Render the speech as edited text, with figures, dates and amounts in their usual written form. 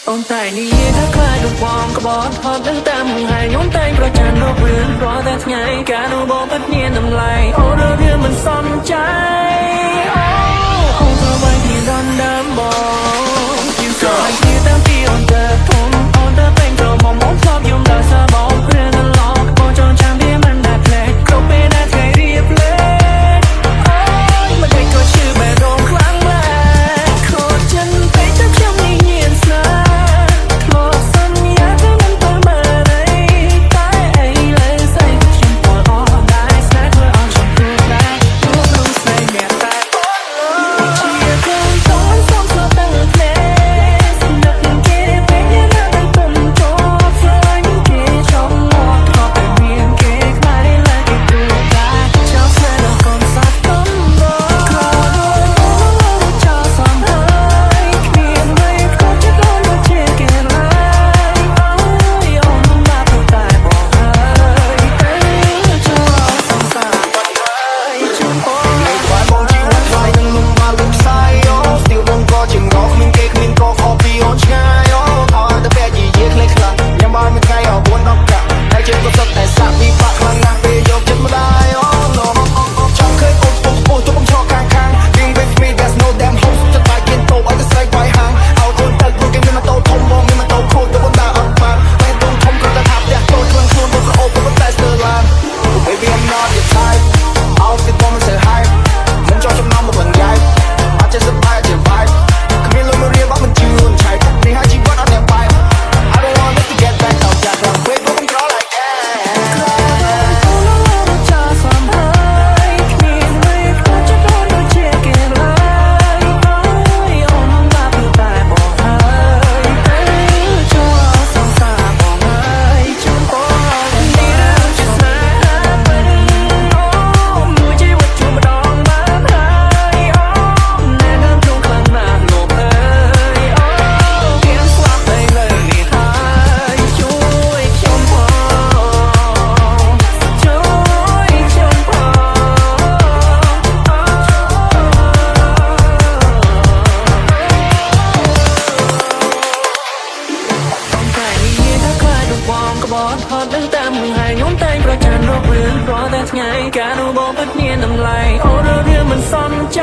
អូនតែនិយាយថាខ្លាចរូបបងក្បត់ផុតដឹងតាមហើយខ្ញុំតែងប្រចាំរករឿងរាល់តែថ្ងៃការនោះបងពិតមានតម្លៃអូនរឿងមិនសមใจអូនក៏មិនមានដណ្ដើមបងយើងក៏ឲ្យគ្នាតាំងពីអូនទៅធំអូនទៅពេញទៅមកមកធ្លាប់យំដល់សាបងរឿងកន្លងបងចង់ចាំវាមិនដែលផ្លែកគ្រប់ពេលដែលថ្ងៃរៀបលេអូនមិនได้ក៏ឈឺបែររងខ្លាំងម៉ែខូចចិនពេកតែខ្ញុំនេះញៀនស្នេហ៍មកសន្យាថាមិនទៅមើលទេតែអីលើស្អីខ្ញុំពណ៌អស់ដែរស្នេហ៍ធ្វើឲ្យខ្ញុំទូដែរទូនោះស្នេហ៍អ្នកតែជាកូនតូនសុំស្លាប់ទាំងភ្នែកស្នឹកគេពេលយ៉ាងណាទៅពុំចោលស្រឡាញ់គេចង់មកខកតែមានគេខ្លាចលើគេទូដែរចង់ស្នេហ៍ដល់កូនសាត់កំដរខោដូចចោលសំហើយគ្មានអ្វីខុសចិត្តអូនមកជាគេឡើយអូយអូនមិនបាត់តែបងហើយទៅចូលសង្សារបាត់ហើយជូនបងបានបងជីវិតថ្លៃនឹងលំបាកលំសាយអូស្ទីលបងក៏ជាងរកគ្មានគេគ្មានក៏ខុសពីអូនឆ្ងាយអូឲ្យតែពេលជាខ្លីខ្លះញ៉ាំបានមួយថ្ងៃអរ4 10កាក់តែជិះក៏សុទ្ធតែសាក់ពីបាក់ខ្លាំងណាស់ពេលយកចិត្តម្ដាយអូចង់ឃើញអូនពុះពុះទៅបងឈរខាងខាង Being with me there's no damn hope ចិត្តបាយគៀនតោឲ្យតែស្រែកបាយហាងឲ្យខ្លួនទឹកព្រោះគេមានម៉ូតូធំបងមានម៉ូតូខូចទៅបងដើរអត់បានតែទុំធំក៏តែថាផ្ទះតូចខ្លួនខ្លួនទៅអូបក៏តែស្ទើរឡើង Baby I'm not your type outfit woman say hi មិនចង់ចំណាំមកបង្កាយអត់ចេះសប្បាយចេះ vibe គ្មានលុយមករៀនបាក់មិនជឿនឆៃនេះហើយជីវិតអត់តែបាយ I don't want us to get back out ចាស់ឡើងពេកបងក្រឡៃអែចោលសំហើយគ្មានអ្វីខុសចិត្តអូនដូចជាគេឡើយអូយអូនមិនបាត់តែបងហើយទៅចូលសង្សារបងហើយជូនបងនេះរឿងជាស្នេហ៍ពេលអូមួយជីវិតជួបម្ដងបានហើយអូណែនាំជុំខ្លាំងណាស់លោកអើយអូទៀងស្លាប់ទៅលើនេះហើយជួយខ្ញុំផងជួយខ្ញុំផងតែនិយាយថាខ្លាចរូបបងក្បត់ផុតដឹងតាមហើយខ្ញុំតែងប្រចាំរករឿងរាល់តែថ្ងៃការនោះបងពិតមានតម្លៃអូរឿងមិនសមใจ